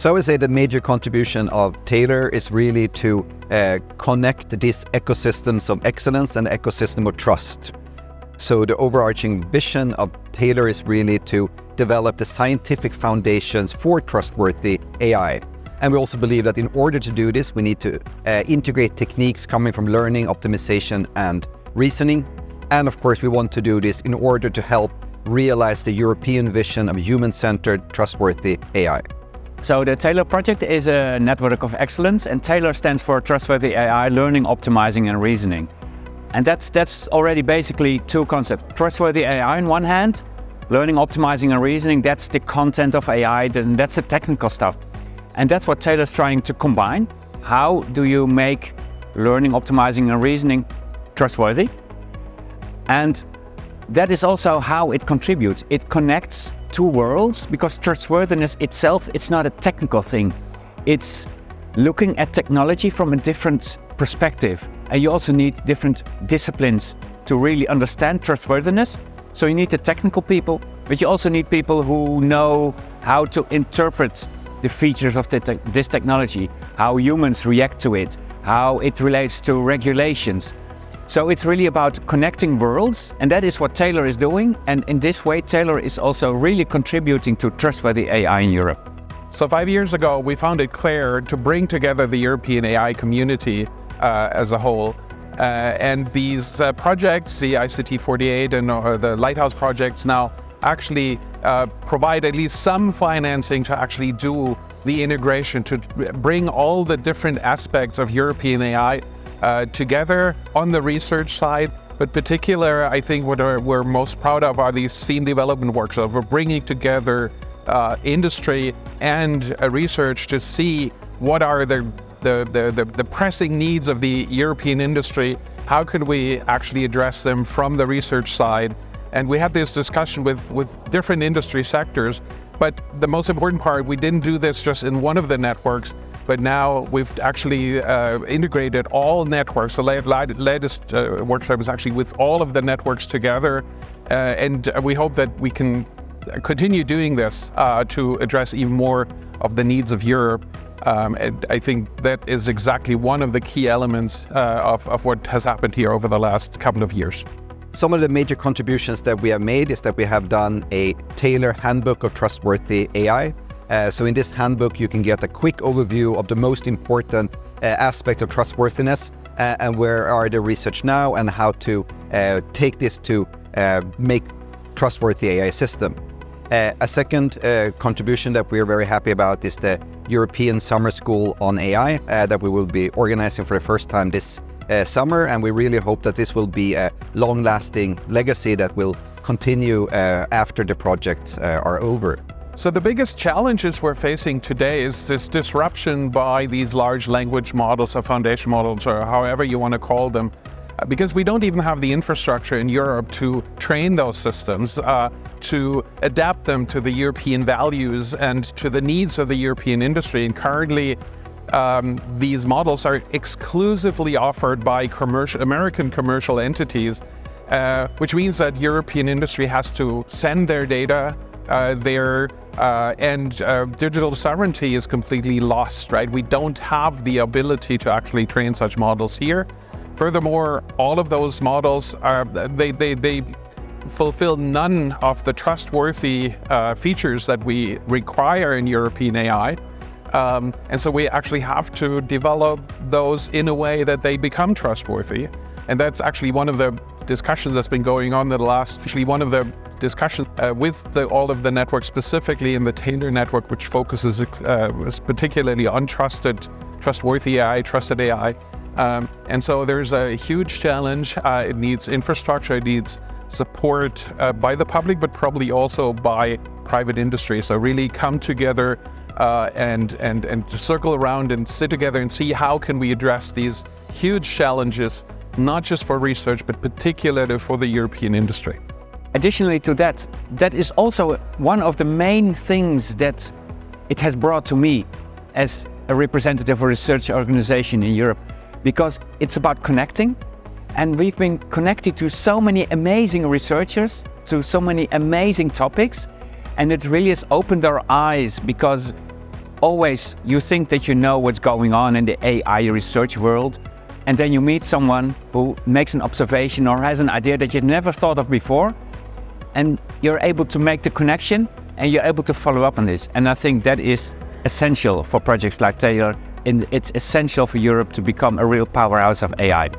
So I would say the major contribution of TAILOR is really to connect these ecosystems of excellence and ecosystem of trust. So the overarching vision of TAILOR is really to develop the scientific foundations for trustworthy AI. And we also believe that in order to do this, we need to integrate techniques coming from learning, optimization, and reasoning. And of course, we want to do this in order to help realize the European vision of human-centered, trustworthy AI. So the TAILOR project is a network of excellence, and TAILOR stands for Trustworthy AI, Learning, Optimizing, and Reasoning. And that's already basically two concepts. Trustworthy AI on one hand, learning, optimizing, and reasoning, that's the content of AI, that's the technical stuff. And that's what TAILOR is trying to combine. How do you make learning, optimizing, and reasoning trustworthy? And that is also how it contributes. It connects two worlds, because trustworthiness itself, it's not a technical thing. It's looking at technology from a different perspective. And you also need different disciplines to really understand trustworthiness. So you need the technical people, but you also need people who know how to interpret the features of this technology, how humans react to it, how it relates to regulations. So it's really about connecting worlds, and that is what TAILOR is doing. And in this way, TAILOR is also really contributing to trustworthy AI in Europe. So 5 years ago, we found it clear to bring together the European AI community as a whole. And these projects, the ICT48 and the Lighthouse projects now actually provide at least some financing to actually do the integration, to bring all the different aspects of European AI together on the research side. But particular, I think what we're most proud of are these theme development workshops. We're bringing together industry and research to see what are the pressing needs of the European industry. How could we actually address them from the research side? And we had this discussion with different industry sectors. But the most important part, we didn't do this just in one of the networks, but now we've actually integrated all networks. The latest workshop is actually with all of the networks together. And we hope that we can continue doing this to address even more of the needs of Europe. And I think that is exactly one of the key elements of what has happened here over the last couple of years. Some of the major contributions that we have made is that we have done a TAILOR handbook of trustworthy AI. So in this handbook, you can get a quick overview of the most important aspects of trustworthiness and where are the research now and how to take this to make trustworthy AI system. A second contribution that we are very happy about is the European Summer School on AI that we will be organizing for the first time this summer, and we really hope that this will be a long-lasting legacy that will continue after the projects are over. So the biggest challenges we're facing today is this disruption by these large language models or foundation models, or however you want to call them, because we don't even have the infrastructure in Europe to train those systems, to adapt them to the European values and to the needs of the European industry. And currently, these models are exclusively offered by American commercial entities, which means that European industry has to send their data there, and digital sovereignty is completely lost, right? We don't have the ability to actually train such models here. Furthermore, all of those models they fulfill none of the trustworthy features that we require in European AI. And so we actually have to develop those in a way that they become trustworthy. And that's actually one of the discussions that's been going on in the last, actually one of the discussions with all of the networks, specifically in the TAILOR network, which focuses particularly on trustworthy AI, trusted AI. And so there's a huge challenge. It needs infrastructure, it needs support by the public, but probably also by private industry. So really come together and circle around and sit together and see how can we address these huge challenges, not just for research, but particularly for the European industry. Additionally to that, that is also one of the main things that it has brought to me as a representative of a research organization in Europe, because it's about connecting. And we've been connected to so many amazing researchers, to so many amazing topics, and it really has opened our eyes, because always, you think that you know what's going on in the AI research world, and then you meet someone who makes an observation or has an idea that you'd never thought of before, and you're able to make the connection and you're able to follow up on this. And I think that is essential for projects like TAILOR, and it's essential for Europe to become a real powerhouse of AI.